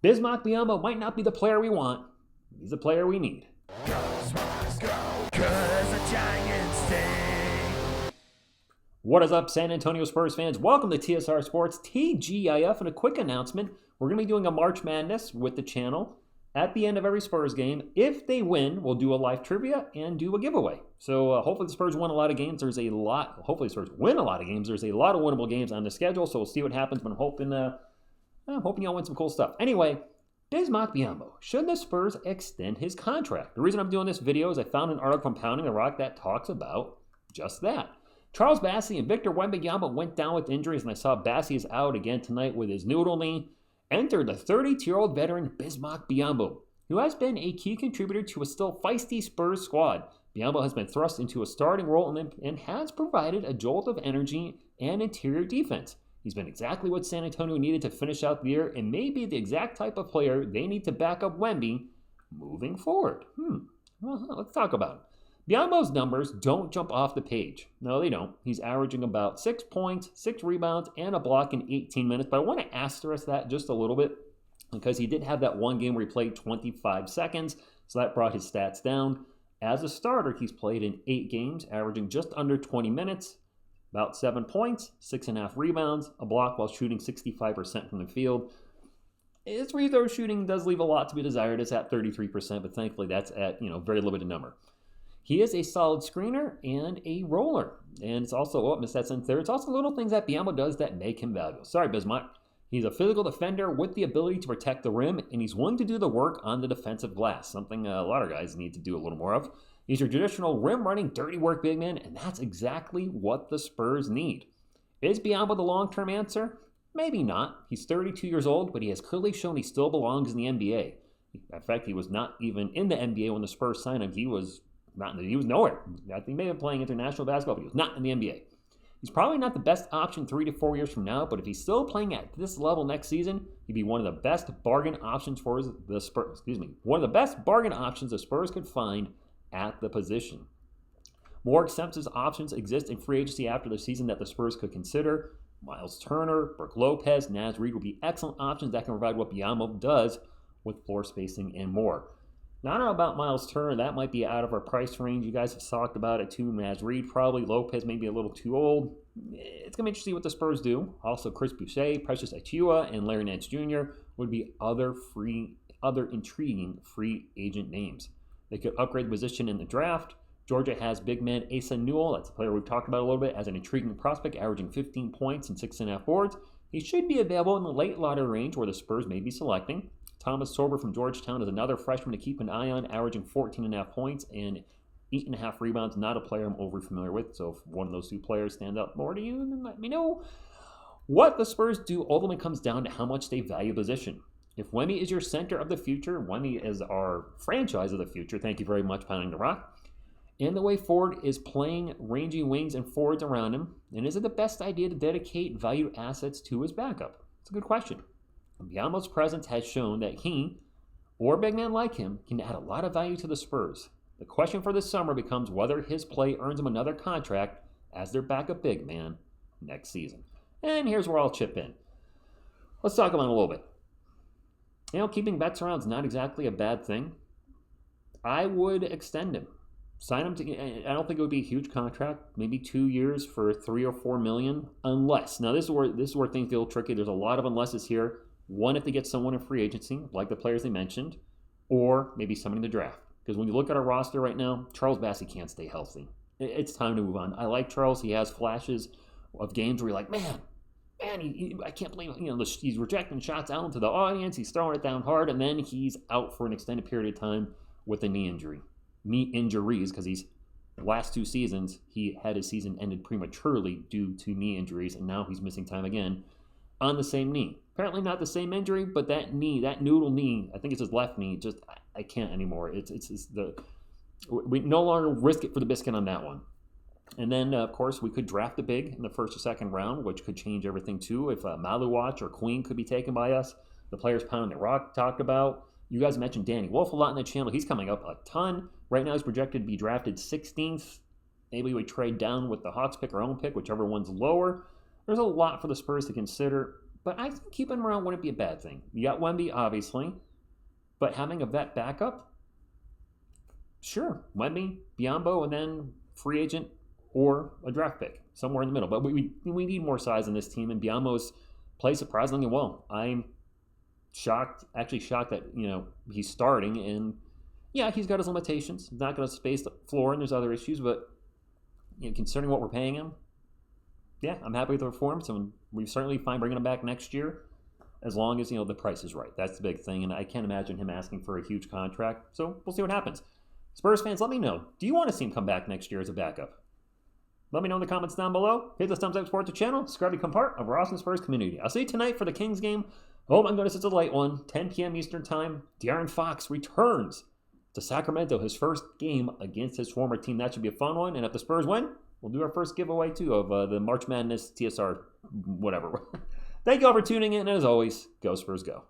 Bismack Biyombo might not be the player we want. He's the player we need. What is up, San Antonio Spurs fans? Welcome to TSR Sports TGIF, and a quick announcement. We're going to be doing a March Madness with the channel at the end of every Spurs game. If they win, we'll do a live trivia and do a giveaway. So hopefully the Spurs win a lot of games. Hopefully the Spurs win a lot of games. There's a lot of winnable games on the schedule, so we'll see what happens. But I'm hoping y'all win some cool stuff. Anyway, Bismack Biyombo, should the Spurs extend his contract? The reason I'm doing this video is I found an article from Pounding the Rock that talks about just that. Charles Bassey and Victor Wembanyama went down with injuries, and I saw Bassey is out again tonight with his noodle knee. Entered the 32-year-old veteran Bismack Biyombo, who has been a key contributor to a still feisty Spurs squad. Biyombo has been thrust into a starting role and has provided a jolt of energy and interior defense. He's been exactly what San Antonio needed to finish out the year and may be the exact type of player they need to back up Wemby moving forward. Well, let's talk about it. Biyombo's numbers don't jump off the page. No, they don't. He's averaging about 6 points, 6 rebounds, and a block in 18 minutes. But I want to asterisk that just a little bit because he did have that one game where he played 25 seconds, so that brought his stats down. As a starter, he's played in 8 games, averaging just under 20 minutes, about 7 points, 6.5 rebounds, a block while shooting 65% from the field. His free throw shooting does leave a lot to be desired. It's at 33%, but thankfully that's at very limited number. He is a solid screener and a roller. And it's also, missed that sentence there. It's also little things that Biyombo does that make him valuable. Sorry, Bismack. He's a physical defender with the ability to protect the rim, and he's one to do the work on the defensive glass, something a lot of guys need to do a little more of. He's your traditional rim-running, dirty work big man, and that's exactly what the Spurs need. Is Biyombo the long-term answer? Maybe not. He's 32 years old, but he has clearly shown he still belongs in the NBA. In fact, he was not even in the NBA when the Spurs signed him. He was nowhere. I think he may have been playing international basketball, but he was not in the NBA. He's probably not the best option 3 to 4 years from now, but if he's still playing at this level next season, he'd be one of the best bargain options for the Spurs. One of the best bargain options the Spurs could find at the position. More expensive options exist in free agency after the season that the Spurs could consider. Miles Turner, Brook Lopez, Naz Reid would be excellent options that can provide what Biyombo does with floor spacing and more. Now, I don't know about Miles Turner. That might be out of our price range. You guys have talked about it too. Naz Reid probably. Lopez may be a little too old. It's going to be interesting what the Spurs do. Also, Chris Boucher, Precious Achiuwa, and Larry Nance Jr. would be other intriguing free agent names. They could upgrade the position in the draft. Georgia has big man Asa Newell. That's a player we've talked about a little bit as an intriguing prospect, averaging 15 points and 6.5 boards. He should be available in the late lottery range where the Spurs may be selecting. Thomas Sorber from Georgetown is another freshman to keep an eye on, averaging 14.5 points and 8.5 rebounds. Not a player I'm overly familiar with, so if one of those two players stand out more to you, then let me know. What the Spurs do ultimately comes down to how much they value position. If Wemby is your center of the future, Wemby is our franchise of the future, thank you very much, Pounding the Rock, and the way forward is playing rangy wings and forwards around him, then is it the best idea to dedicate value assets to his backup? It's a good question. Biyombo's presence has shown that he, or a big man like him, can add a lot of value to the Spurs. The question for this summer becomes whether his play earns him another contract as their backup big man next season. And here's where I'll chip in. Let's talk about it a little bit. Keeping vets around is not exactly a bad thing. I would extend him. Sign him I don't think it would be a huge contract, maybe 2 years for $3 or $4 million, unless. Now this is where things get a little tricky. There's a lot of unlesses here. One, if they get someone in free agency, like the players they mentioned, or maybe someone in the draft. Because when you look at our roster right now, Charles Bassey can't stay healthy. It's time to move on. I like Charles. He has flashes of games where you're like, man, I can't believe he's rejecting shots out into the audience. He's throwing it down hard, and then he's out for an extended period of time with a knee injury. Knee injuries, because the last 2 seasons, he had his season ended prematurely due to knee injuries, and now he's missing time again on the same knee. Apparently not the same injury, but that noodle knee, I think it's his left knee, just I can't anymore. We no longer risk it for the biscuit on that one. And then, of course, we could draft a big in the first or second round, which could change everything too. If Maluwatch or Queen could be taken by us, the players Pounding the Rock talked about. You guys mentioned Danny Wolf a lot in the channel. He's coming up a ton. Right now he's projected to be drafted 16th. Maybe we trade down with the Hawks pick, our own pick, whichever one's lower. There's a lot for the Spurs to consider. But I think keeping him around wouldn't be a bad thing. You got Wemby, obviously, but having a vet backup, sure, Wemby, Biyombo, and then free agent or a draft pick, somewhere in the middle. But we need more size in this team, and Biyombo's plays surprisingly well. I'm actually shocked that, he's starting, and yeah, he's got his limitations. He's not going to space the floor, and there's other issues, but considering what we're paying him, yeah, I'm happy with the performance, and we certainly fine bringing him back next year as long as, the price is right. That's the big thing, and I can't imagine him asking for a huge contract, so we'll see what happens. Spurs fans, let me know. Do you want to see him come back next year as a backup? Let me know in the comments down below. Hit the thumbs up, support the channel, subscribe to become part of our awesome Spurs community. I'll see you tonight for the Kings game. Oh my goodness, it's a late one. 10 p.m. Eastern Time. De'Aaron Fox returns to Sacramento, his first game against his former team. That should be a fun one. And if the Spurs win, we'll do our first giveaway, too, of the March Madness TSR whatever. Thank you all for tuning in. And as always, go Spurs, go.